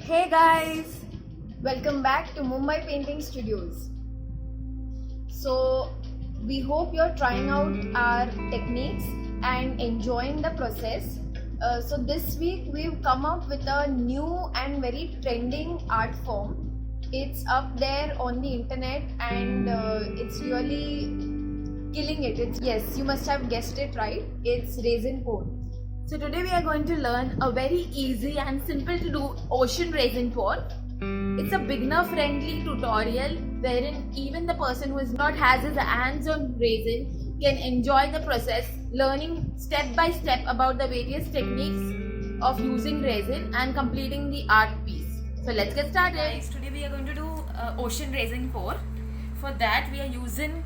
Hey guys, welcome back to Mumbai Painting Studios. So, we hope you're trying out our techniques and enjoying the process. So, this week we've come up with a new and very trending art form. It's up there on the internet and it's really killing it. Yes, you must have guessed it right. It's resin pour. So today we are going to learn a very easy and simple to do ocean resin pour. It's a beginner friendly tutorial wherein even the person who is not has his hands on resin can enjoy the process, learning step by step about the various techniques of using resin and completing the art piece. So let's get started. Guys, today we are going to do ocean resin pour. For that we are using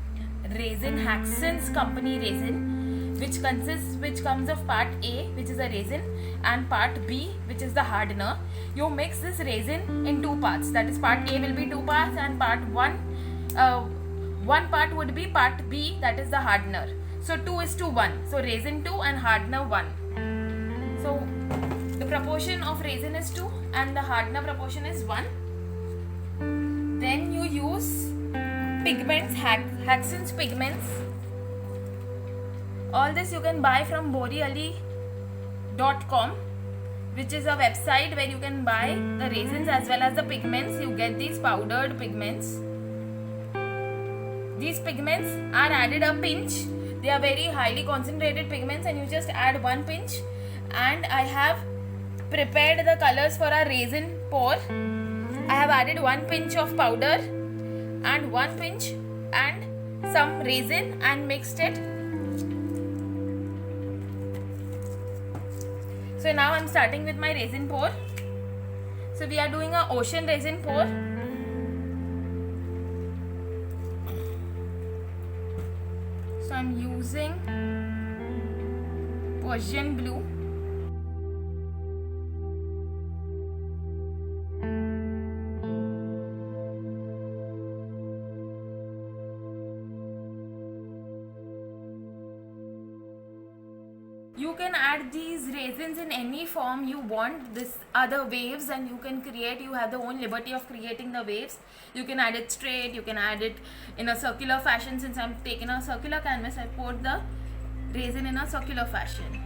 resin Haxon's company resin, which comes of part A, which is a resin, and part B, which is the hardener. You mix this resin in two parts. That is, part A will be two parts, and one part would be part B, that is the hardener. So 2:1. So resin 2 and hardener 1. So the proportion of resin is 2 and the hardener proportion is 1. Then you use pigments, Haxon's pigments. All this you can buy from boreali.com, which is a website where you can buy the resins as well as the pigments. You get these powdered pigments. These pigments are added a pinch. They are very highly concentrated pigments and you just add one pinch. And I have prepared the colors for a resin pour. I have added one pinch of powder and one pinch and some resin and mixed it. So now I am starting with my resin pour. So we are doing a ocean resin pour. So I am using Persian blue. You can add these resins in any form you want. This are the waves and you can create, you have the own liberty of creating the waves. You can add it straight, you can add it in a circular fashion. Since I'm taking a circular canvas, I poured the resin in a circular fashion.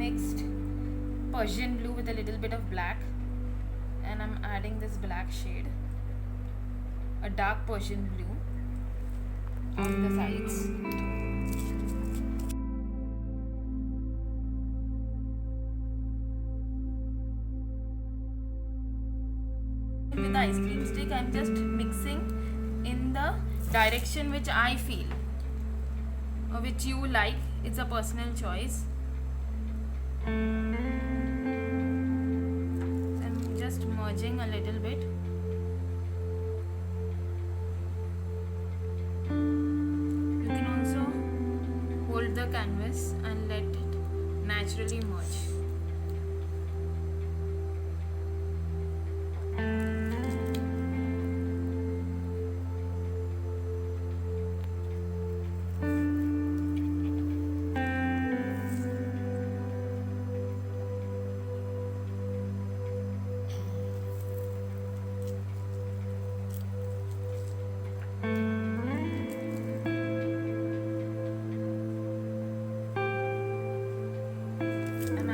Mixed Persian blue with a little bit of black, and I'm adding this black shade, a dark Persian blue, on the sides. With the ice cream stick, I'm just mixing in the direction which I feel or which you like. It's a personal choice. I'm just merging a little bit. You can also hold the canvas and let it naturally merge.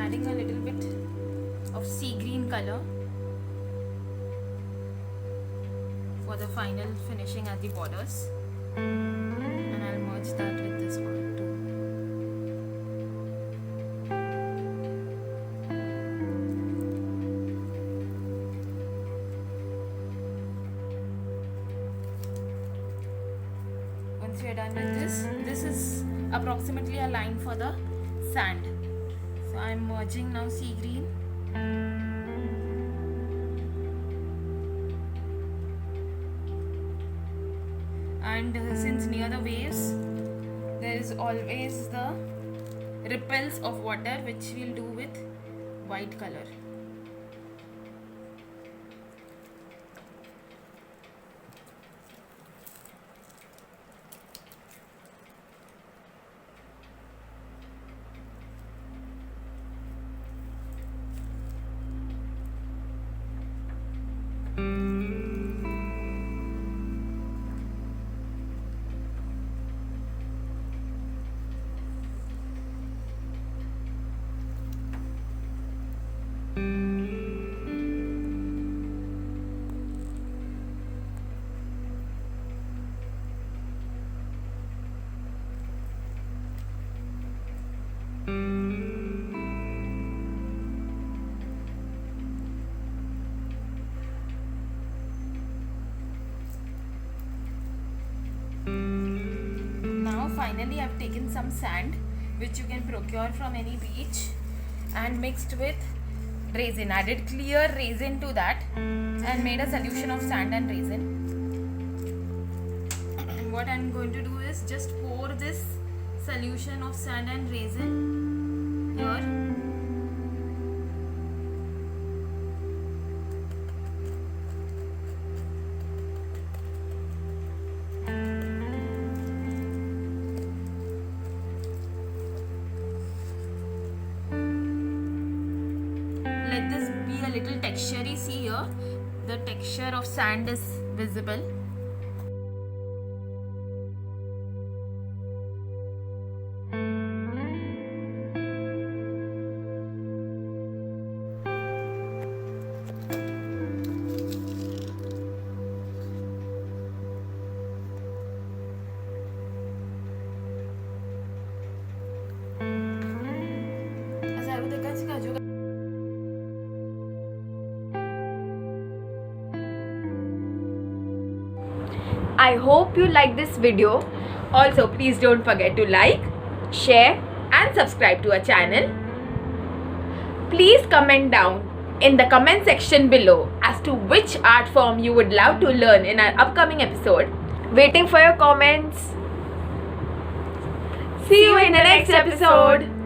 Adding a little bit of sea green color for the final finishing at the borders, and I'll merge that with this one too. Once you're done with this is approximately a line for the sand. So I'm merging now sea green. And since near the waves there is always the ripples of water, which we'll do with white color. Now finally I've taken some sand which you can procure from any beach and mixed with resin, added clear resin to that and made a solution of sand and resin. And what I'm going to do is just pour this solution of sand and resin here. Let this be a little texture-y. See here, the texture of sand is visible. I hope you like this video. Also, please don't forget to like, share and subscribe to our channel. Please comment down in the comment section below as to which art form you would love to learn in our upcoming episode. Waiting for your comments. See you in the next episode.